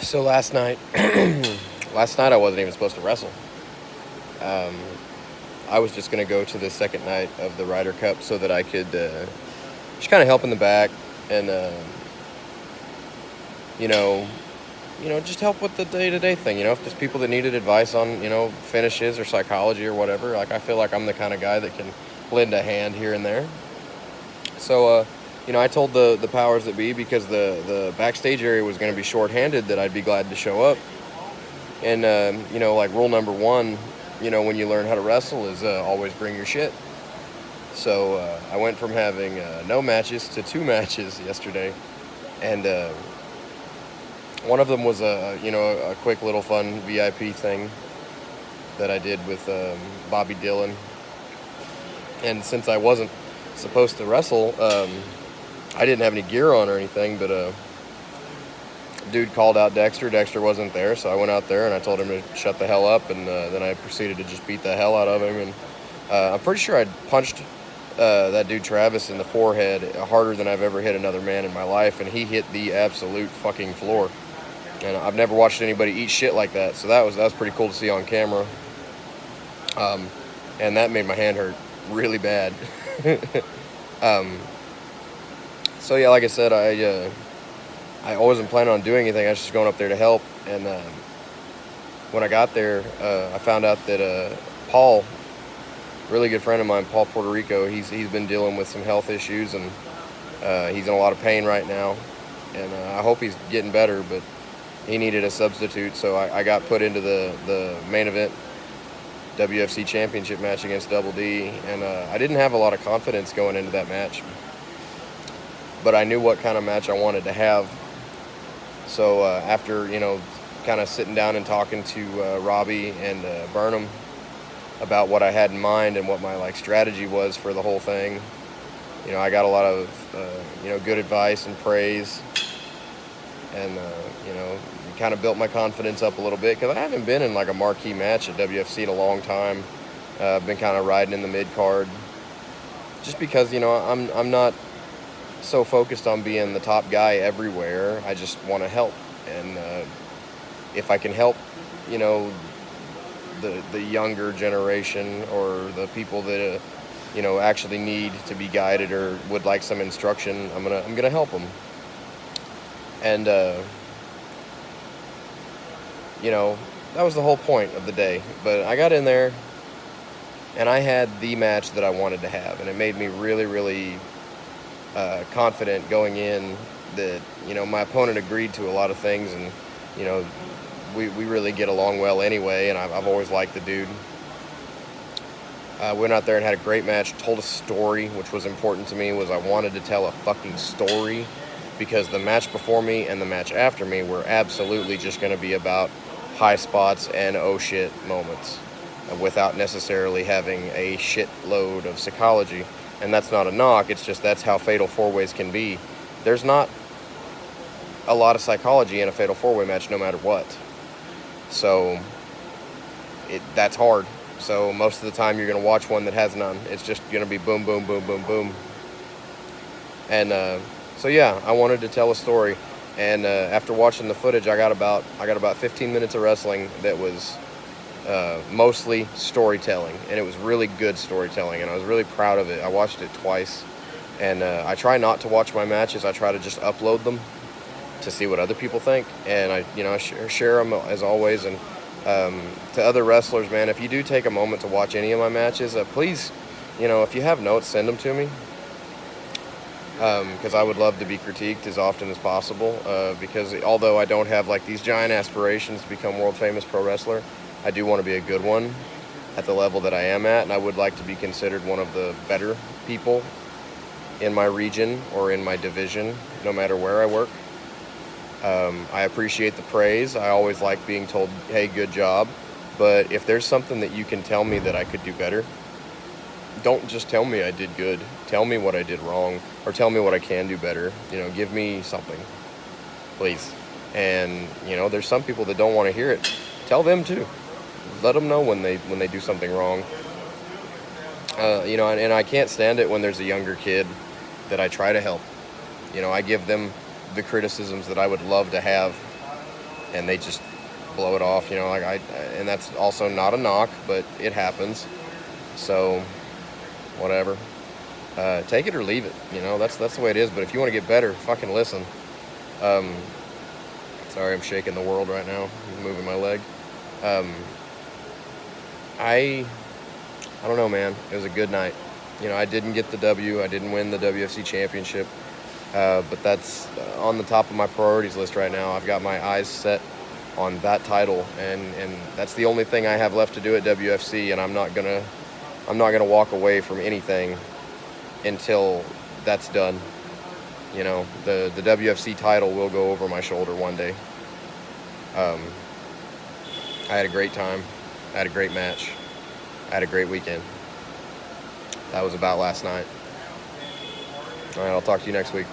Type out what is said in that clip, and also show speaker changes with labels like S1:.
S1: So last night, last night I wasn't even supposed to wrestle. Um, I was just gonna go to the second night of the Ryder Cup so that I could just kind of help in the back and you know, just help with the day-to-day thing. If there's people that needed advice on finishes or psychology or whatever, like I feel like I'm the kind of guy that can lend a hand here and there. So I told the powers that be, because the backstage area was going to be shorthanded, that I'd be glad to show up. And like rule number one, when you learn how to wrestle is always bring your shit. So I went from having no matches to 2 matches yesterday, and one of them was a quick little fun VIP thing that I did with Bobby Dillon. And since I wasn't supposed to wrestle, I didn't have any gear on or anything, but dude called out Dexter. Dexter wasn't there, so I went out there and I told him to shut the hell up, and then I proceeded to just beat the hell out of him. And I'm pretty sure I punched that dude Travis in the forehead harder than I've ever hit another man in my life, and he hit the absolute fucking floor. And I've never watched anybody eat shit like that, so that was pretty cool to see on camera. And that made my hand hurt really bad. So yeah, like I said, I wasn't planning on doing anything. I was just going up there to help. And when I got there, I found out that Paul, really good friend of mine, Paul Puerto Rico, he's been dealing with some health issues, and he's in a lot of pain right now. And I hope he's getting better, but he needed a substitute, so I got put into the main event WFC championship match against Double D. And I didn't have a lot of confidence going into that match, but I knew what kind of match I wanted to have. So after kind of sitting down and talking to Robbie and Burnham about what I had in mind and what my strategy was for the whole thing, I got a lot of good advice and praise, and kind of built my confidence up a little bit, because I haven't been in a marquee match at WFC in a long time. I've been kind of riding in the mid card, just because I'm not so focused on being the top guy everywhere. I just want to help, and if I can help the younger generation, or the people that actually need to be guided or would like some instruction, I'm gonna help them. And that was the whole point of the day. But I got in there and I had the match that I wanted to have, and it made me really, really confident going in that my opponent agreed to a lot of things, and we really get along well anyway, and I've always liked the dude. Went out there and had a great match, told a story, which was important to me. Was I wanted to tell a fucking story, because the match before me and the match after me were absolutely just going to be about high spots and oh shit moments, without necessarily having a shitload of psychology. And that's not a knock, it's just that's how Fatal 4-Ways can be. There's not a lot of psychology in a Fatal 4-Way match no matter what. So that's hard. So most of the time you're going to watch one that has none. It's just going to be boom, boom, boom, boom, boom. And so yeah, I wanted to tell a story. And after watching the footage, I got about 15 minutes of wrestling that was mostly storytelling, and it was really good storytelling, and I was really proud of it. I watched it twice, and I try not to watch my matches. I try to just upload them to see what other people think, and I share them as always. And to other wrestlers, man, if you do take a moment to watch any of my matches, please, if you have notes, send them to me, because I would love to be critiqued as often as possible, because although I don't have these giant aspirations to become world famous pro wrestler, I do want to be a good one at the level that I am at, and I would like to be considered one of the better people in my region or in my division, no matter where I work. I appreciate the praise. I always like being told, hey, good job. But if there's something that you can tell me that I could do better, don't just tell me I did good. Tell me what I did wrong, or tell me what I can do better. Give me something, please. And there's some people that don't want to hear it. Tell them too. Let them know when they do something wrong. And I can't stand it when there's a younger kid that I try to help. I give them the criticisms that I would love to have, and they just blow it off. And that's also not a knock, but it happens. So, whatever. Take it or leave it. That's the way it is. But if you want to get better, fucking listen. Sorry, I'm shaking the world right now. I'm moving my leg. I don't know, man. It was a good night. I didn't get the W. I didn't win the WFC championship. But that's on the top of my priorities list right now. I've got my eyes set on that title, and that's the only thing I have left to do at WFC, and I'm not gonna walk away from anything until that's done. The WFC title will go over my shoulder one day. I had a great time. I had a great match. I had a great weekend. That was about last night. All right, I'll talk to you next week.